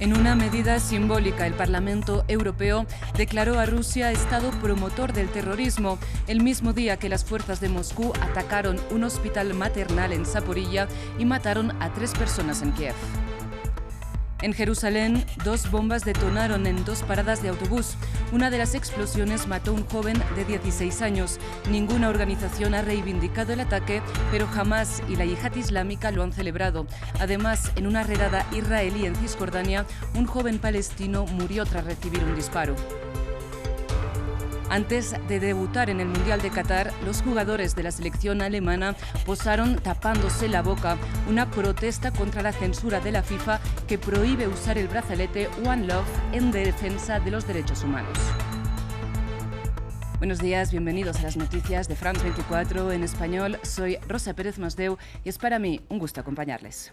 En una medida simbólica, el Parlamento Europeo declaró a Rusia Estado promotor del terrorismo, el mismo día que las fuerzas de Moscú atacaron un hospital maternal en Zaporilla y mataron a 3 personas en Kiev. En Jerusalén, 2 bombas detonaron en 2 paradas de autobús. Una de las explosiones mató a un joven de 16 años. Ninguna organización ha reivindicado el ataque, pero Hamas y la Yihad Islámica lo han celebrado. Además, en una redada israelí en Cisjordania, un joven palestino murió tras recibir un disparo. Antes de debutar en el Mundial de Qatar, los jugadores de la selección alemana posaron tapándose la boca, una protesta contra la censura de la FIFA que prohíbe usar el brazalete One Love en defensa de los derechos humanos. Buenos días, bienvenidos a las noticias de France 24 en español. Soy Rosa Pérez Masdeu y es para mí un gusto acompañarles.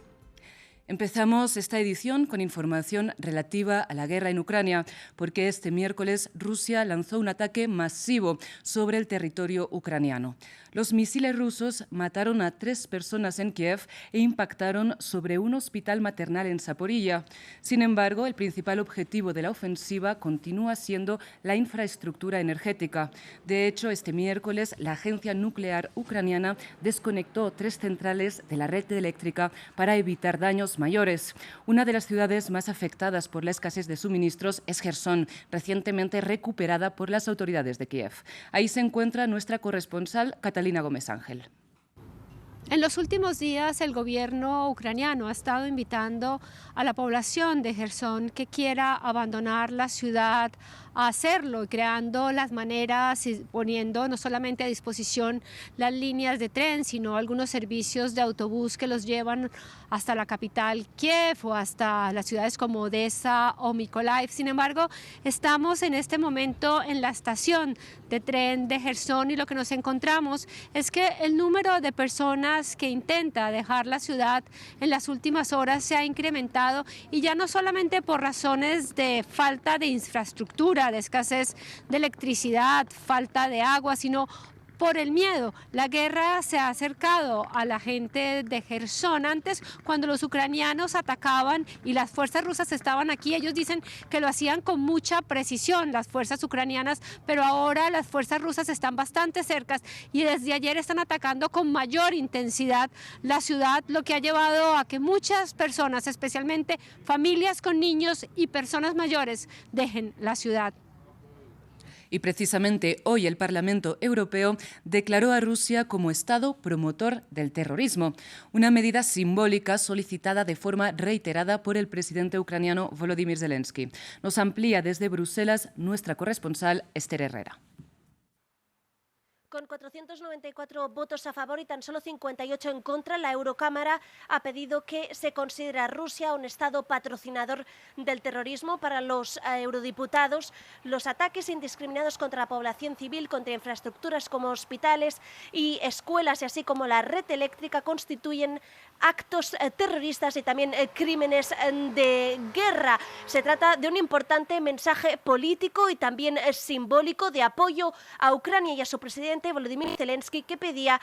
Empezamos esta edición con información relativa a la guerra en Ucrania, porque este miércoles Rusia lanzó un ataque masivo sobre el territorio ucraniano. Los misiles rusos mataron a 3 personas en Kiev e impactaron sobre un hospital maternal en Zaporilla. Sin embargo, el principal objetivo de la ofensiva continúa siendo la infraestructura energética. De hecho, este miércoles la agencia nuclear ucraniana desconectó 3 centrales de la red eléctrica para evitar daños mayores. Una de las ciudades más afectadas por la escasez de suministros es Jersón, recientemente recuperada por las autoridades de Kiev. Ahí se encuentra nuestra corresponsal Catalina Gómez Ángel. En los últimos días, el gobierno ucraniano ha estado invitando a la población de Jersón que quiera abandonar la ciudad a hacerlo, creando las maneras y poniendo no solamente a disposición las líneas de tren, sino algunos servicios de autobús que los llevan hasta la capital Kiev o hasta las ciudades como Odessa o Mykolaiv. Sin embargo, estamos en este momento en la estación de tren de Jersón y lo que nos encontramos es que el número de personas que intenta dejar la ciudad en las últimas horas se ha incrementado, y ya no solamente por razones de falta de infraestructura, de escasez de electricidad, falta de agua, sino por el miedo. La guerra se ha acercado a la gente de Jersón. Antes, cuando los ucranianos atacaban y las fuerzas rusas estaban aquí, ellos dicen que lo hacían con mucha precisión, las fuerzas ucranianas, pero ahora las fuerzas rusas están bastante cercas y desde ayer están atacando con mayor intensidad la ciudad, lo que ha llevado a que muchas personas, especialmente familias con niños y personas mayores, dejen la ciudad. Y precisamente hoy el Parlamento Europeo declaró a Rusia como Estado promotor del terrorismo, una medida simbólica solicitada de forma reiterada por el presidente ucraniano Volodymyr Zelensky. Nos amplía desde Bruselas nuestra corresponsal Esther Herrera. Con 494 votos a favor y tan solo 58 en contra, la Eurocámara ha pedido que se considere a Rusia un Estado patrocinador del terrorismo. Para los eurodiputados, los ataques indiscriminados contra la población civil, contra infraestructuras como hospitales y escuelas, y así como la red eléctrica, constituyen actos terroristas y también crímenes de guerra. Se trata de un importante mensaje político y también simbólico de apoyo a Ucrania y a su presidente Volodymyr Zelensky, que pedía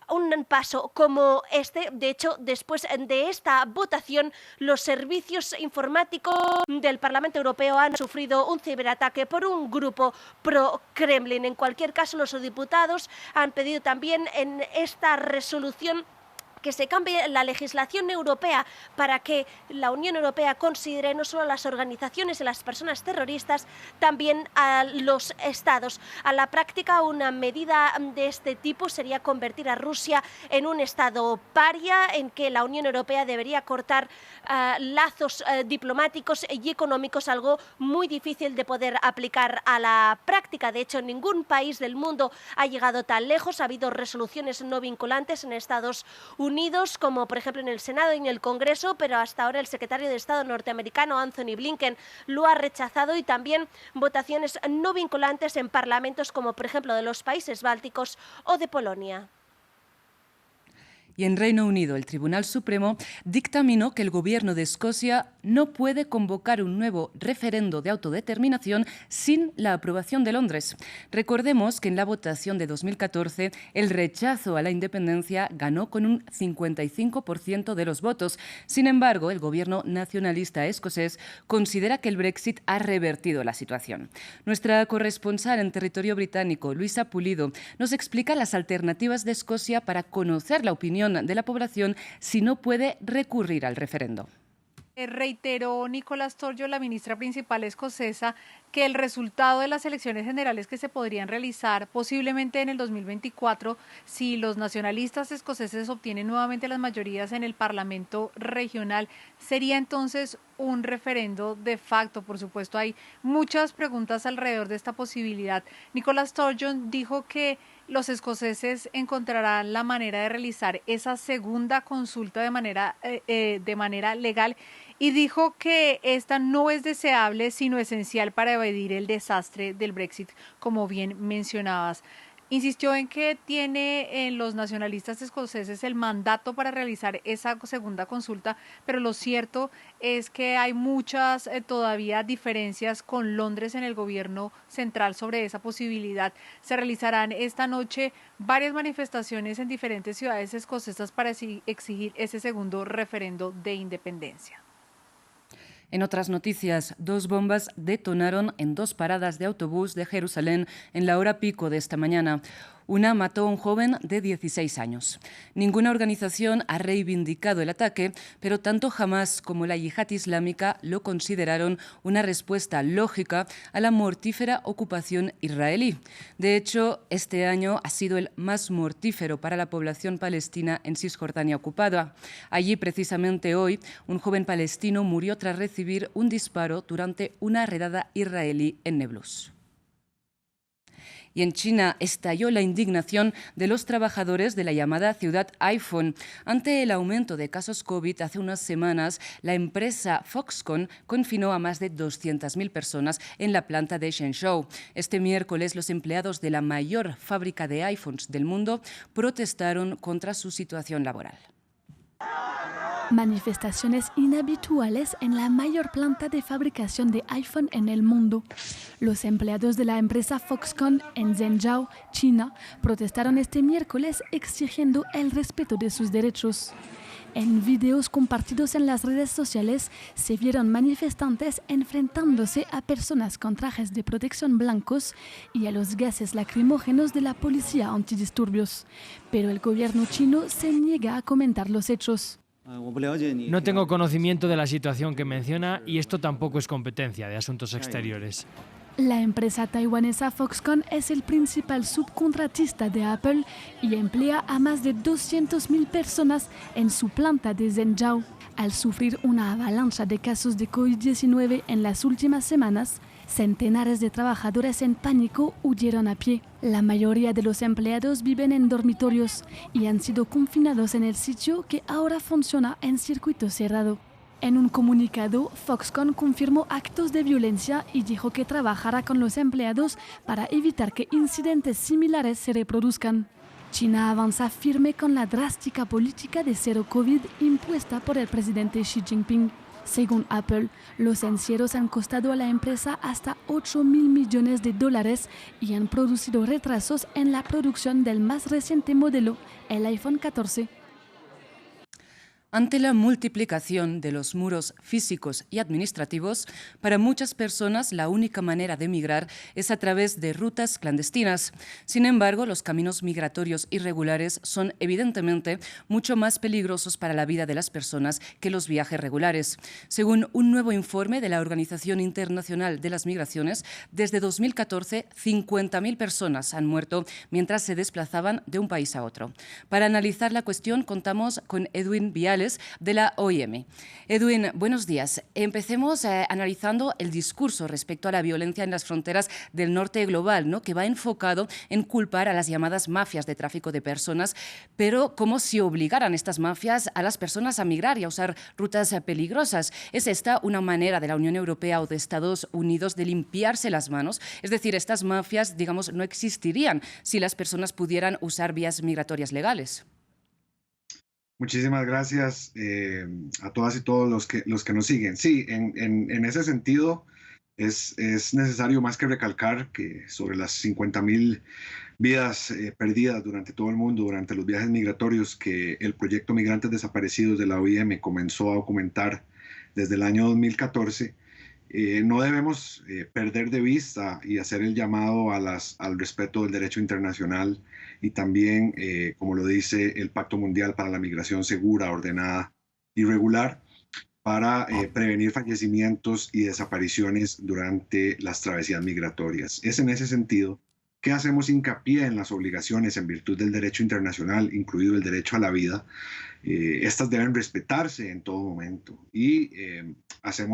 un paso como este. De hecho, después de esta votación, los servicios informáticos del Parlamento Europeo han sufrido un ciberataque por un grupo pro-Kremlin. En cualquier caso, los diputados han pedido también en esta resolución que se cambie la legislación europea para que la Unión Europea considere no solo a las organizaciones y las personas terroristas, también a los estados. A la práctica, una medida de este tipo sería convertir a Rusia en un estado paria, en que la Unión Europea debería cortar lazos diplomáticos y económicos, algo muy difícil de poder aplicar a la práctica. De hecho, ningún país del mundo ha llegado tan lejos. Ha habido resoluciones no vinculantes en Estados Unidos, como por ejemplo en el Senado y en el Congreso, pero hasta ahora el secretario de Estado norteamericano Anthony Blinken lo ha rechazado, y también votaciones no vinculantes en parlamentos como por ejemplo de los países bálticos o de Polonia. Y en Reino Unido, el Tribunal Supremo dictaminó que el gobierno de Escocia no puede convocar un nuevo referendo de autodeterminación sin la aprobación de Londres. Recordemos que en la votación de 2014 el rechazo a la independencia ganó con un 55% de los votos. Sin embargo, el gobierno nacionalista escocés considera que el Brexit ha revertido la situación. Nuestra corresponsal en territorio británico, Luisa Pulido, nos explica las alternativas de Escocia para conocer la opinión de la población si no puede recurrir al referendo. Reiteró Nicola Sturgeon, la ministra principal escocesa, que el resultado de las elecciones generales que se podrían realizar posiblemente en el 2024, si los nacionalistas escoceses obtienen nuevamente las mayorías en el Parlamento regional, sería entonces un referendo de facto. Por supuesto, hay muchas preguntas alrededor de esta posibilidad. Nicola Sturgeon dijo que los escoceses encontrarán la manera de realizar esa segunda consulta de manera legal, y dijo que esta no es deseable sino esencial para evadir el desastre del Brexit, como bien mencionabas. Insistió en que tiene en los nacionalistas escoceses el mandato para realizar esa segunda consulta, pero lo cierto es que hay muchas todavía diferencias con Londres en el gobierno central sobre esa posibilidad. Se realizarán esta noche varias manifestaciones en diferentes ciudades escocesas para exigir ese segundo referendo de independencia. En otras noticias, 2 bombas detonaron en 2 paradas de autobús de Jerusalén en la hora pico de esta mañana. Una mató a un joven de 16 años. Ninguna organización ha reivindicado el ataque, pero tanto Hamás como la Yihad Islámica lo consideraron una respuesta lógica a la mortífera ocupación israelí. De hecho, este año ha sido el más mortífero para la población palestina en Cisjordania ocupada. Allí, precisamente hoy, un joven palestino murió tras recibir un disparo durante una redada israelí en Nablus. Y en China estalló la indignación de los trabajadores de la llamada ciudad iPhone. Ante el aumento de casos COVID hace unas semanas, la empresa Foxconn confinó a más de 200.000 personas en la planta de Shenzhou. Este miércoles, los empleados de la mayor fábrica de iPhones del mundo protestaron contra su situación laboral. Manifestaciones inhabituales en la mayor planta de fabricación de iPhone en el mundo. Los empleados de la empresa Foxconn en Zhengzhou, China, protestaron este miércoles exigiendo el respeto de sus derechos. En videos compartidos en las redes sociales se vieron manifestantes enfrentándose a personas con trajes de protección blancos y a los gases lacrimógenos de la policía antidisturbios. Pero el gobierno chino se niega a comentar los hechos. No tengo conocimiento de la situación que menciona y esto tampoco es competencia de Asuntos Exteriores. La empresa taiwanesa Foxconn es el principal subcontratista de Apple y emplea a más de 200.000 personas en su planta de Zhengzhou. Al sufrir una avalancha de casos de COVID-19 en las últimas semanas, centenares de trabajadores en pánico huyeron a pie. La mayoría de los empleados viven en dormitorios y han sido confinados en el sitio que ahora funciona en circuito cerrado. En un comunicado, Foxconn confirmó actos de violencia y dijo que trabajará con los empleados para evitar que incidentes similares se reproduzcan. China avanza firme con la drástica política de cero COVID impuesta por el presidente Xi Jinping. Según Apple, los encierros han costado a la empresa hasta $8.000 millones y han producido retrasos en la producción del más reciente modelo, el iPhone 14. Ante la multiplicación de los muros físicos y administrativos, para muchas personas la única manera de emigrar es a través de rutas clandestinas. Sin embargo, los caminos migratorios irregulares son evidentemente mucho más peligrosos para la vida de las personas que los viajes regulares. Según un nuevo informe de la Organización Internacional de las Migraciones, desde 2014 50.000 personas han muerto mientras se desplazaban de un país a otro. Para analizar la cuestión contamos con Edwin Viales, de la OIM. Edwin, buenos días. Empecemos analizando el discurso respecto a la violencia en las fronteras del norte global, ¿no?, que va enfocado en culpar a las llamadas mafias de tráfico de personas, pero como si obligaran estas mafias a las personas a migrar y a usar rutas peligrosas. ¿Es esta una manera de la Unión Europea o de Estados Unidos de limpiarse las manos? Es decir, estas mafias, digamos, no existirían si las personas pudieran usar vías migratorias legales. Muchísimas gracias a todas y todos los que nos siguen. Sí, en ese sentido es necesario más que recalcar que sobre las 50.000 vidas perdidas durante todo el mundo durante los viajes migratorios que el proyecto Migrantes Desaparecidos de la OIM comenzó a documentar desde el año 2014, no debemos perder de vista y hacer el llamado al respeto del derecho internacional y también, como lo dice el Pacto Mundial para la Migración Segura, Ordenada y Regular, para prevenir fallecimientos y desapariciones durante las travesías migratorias. Es en ese sentido que hacemos hincapié en las obligaciones en virtud del derecho internacional, incluido el derecho a la vida. Estas deben respetarse en todo momento y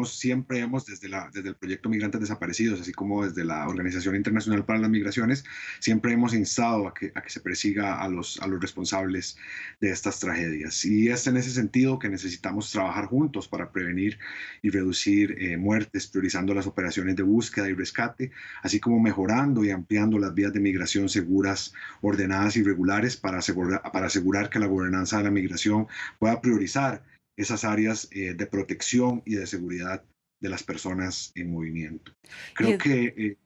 siempre hemos desde el proyecto Migrantes Desaparecidos, así como desde la Organización Internacional para las Migraciones, siempre hemos instado a que se persiga a los responsables de estas tragedias. Y es en ese sentido que necesitamos trabajar juntos para prevenir y reducir muertes, priorizando las operaciones de búsqueda y rescate, así como mejorando y ampliando las vías de migración seguras, ordenadas y regulares para asegurar que la gobernanza de la migración pueda priorizar esas áreas de protección y de seguridad de las personas en movimiento. Creo que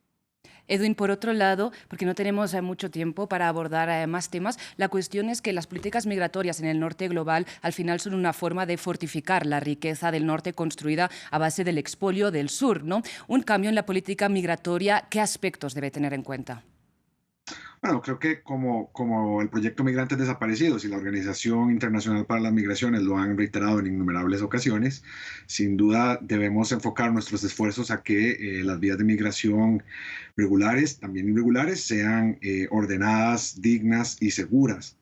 Edwin, por otro lado, porque no tenemos mucho tiempo para abordar más temas, la cuestión es que las políticas migratorias en el norte global al final son una forma de fortificar la riqueza del norte construida a base del expolio del sur, ¿no? Un cambio en la política migratoria, ¿qué aspectos debe tener en cuenta? Bueno, creo que como el proyecto Migrantes Desaparecidos y la Organización Internacional para las Migraciones lo han reiterado en innumerables ocasiones, sin duda debemos enfocar nuestros esfuerzos a que las vías de migración regulares, también irregulares, sean ordenadas, dignas y seguras.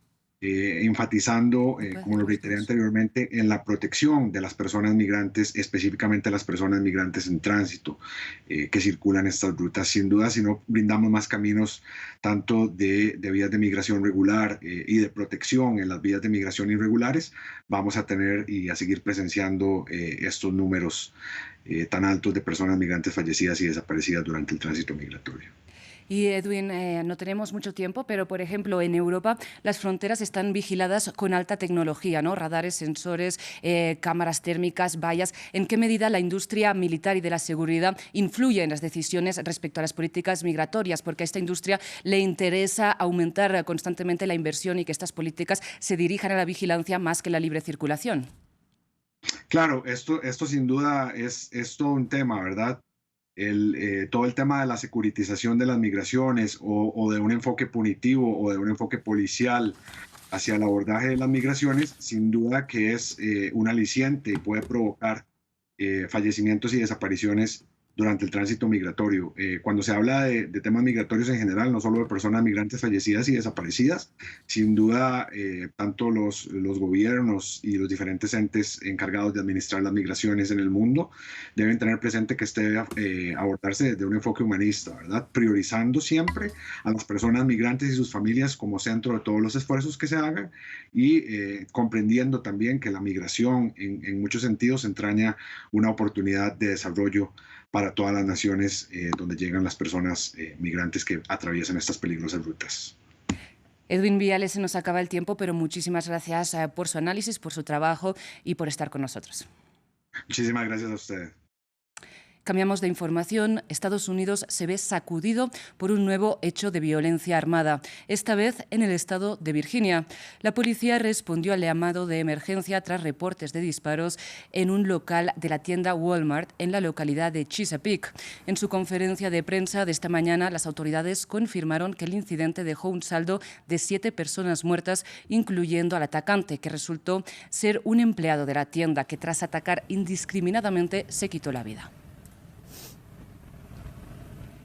Enfatizando, como lo reiteré anteriormente, en la protección de las personas migrantes, específicamente las personas migrantes en tránsito que circulan estas rutas. Sin duda, si no brindamos más caminos tanto de vías de migración regular y de protección en las vías de migración irregulares, vamos a tener y a seguir presenciando estos números tan altos de personas migrantes fallecidas y desaparecidas durante el tránsito migratorio. Y Edwin, no tenemos mucho tiempo, pero por ejemplo en Europa las fronteras están vigiladas con alta tecnología, ¿no? Radares, sensores, cámaras térmicas, vallas. ¿En qué medida la industria militar y de la seguridad influye en las decisiones respecto a las políticas migratorias? Porque a esta industria le interesa aumentar constantemente la inversión y que estas políticas se dirijan a la vigilancia más que la libre circulación. Claro, esto sin duda es todo un tema, ¿verdad? Todo el tema de la securitización de las migraciones o de un enfoque punitivo o de un enfoque policial hacia el abordaje de las migraciones, sin duda que es un aliciente y puede provocar fallecimientos y desapariciones durante el tránsito migratorio. Cuando se habla de temas migratorios en general, no solo de personas migrantes fallecidas y desaparecidas, sin duda tanto los gobiernos y los diferentes entes encargados de administrar las migraciones en el mundo deben tener presente que este debe abordarse desde un enfoque humanista, ¿verdad? Priorizando siempre a las personas migrantes y sus familias como centro de todos los esfuerzos que se hagan y comprendiendo también que la migración en muchos sentidos entraña una oportunidad de desarrollo para todas las naciones donde llegan las personas migrantes que atraviesan estas peligrosas rutas. Edwin Viales, se nos acaba el tiempo, pero muchísimas gracias por su análisis, por su trabajo y por estar con nosotros. Muchísimas gracias a ustedes. Cambiamos de información. Estados Unidos se ve sacudido por un nuevo hecho de violencia armada, esta vez en el estado de Virginia. La policía respondió al llamado de emergencia tras reportes de disparos en un local de la tienda Walmart en la localidad de Chesapeake. En su conferencia de prensa de esta mañana, las autoridades confirmaron que el incidente dejó un saldo de 7 personas muertas, incluyendo al atacante, que resultó ser un empleado de la tienda que tras atacar indiscriminadamente se quitó la vida.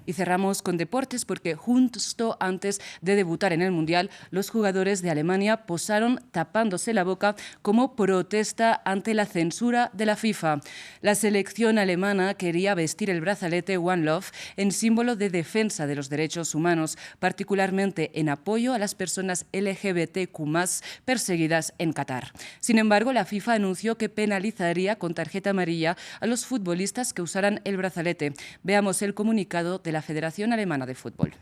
Y cerramos con deportes porque justo antes de debutar en el Mundial, los jugadores de Alemania posaron tapándose la boca como protesta ante la censura de la FIFA. La selección alemana quería vestir el brazalete One Love en símbolo de defensa de los derechos humanos, particularmente en apoyo a las personas LGBTQ+ perseguidas en Qatar. Sin embargo, la FIFA anunció que penalizaría con tarjeta amarilla a los futbolistas que usaran el brazalete. Veamos el comunicado de la Federación Alemana de Fútbol.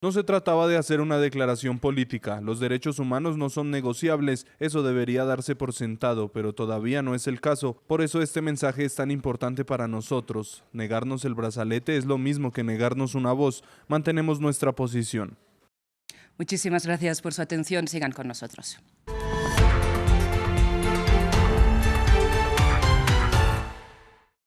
No se trataba de hacer una declaración política. Los derechos humanos no son negociables, eso debería darse por sentado, pero todavía no es el caso. Por eso este mensaje es tan importante para nosotros. Negarnos el brazalete es lo mismo que negarnos una voz. Mantenemos nuestra posición. Muchísimas gracias por su atención. Sigan con nosotros.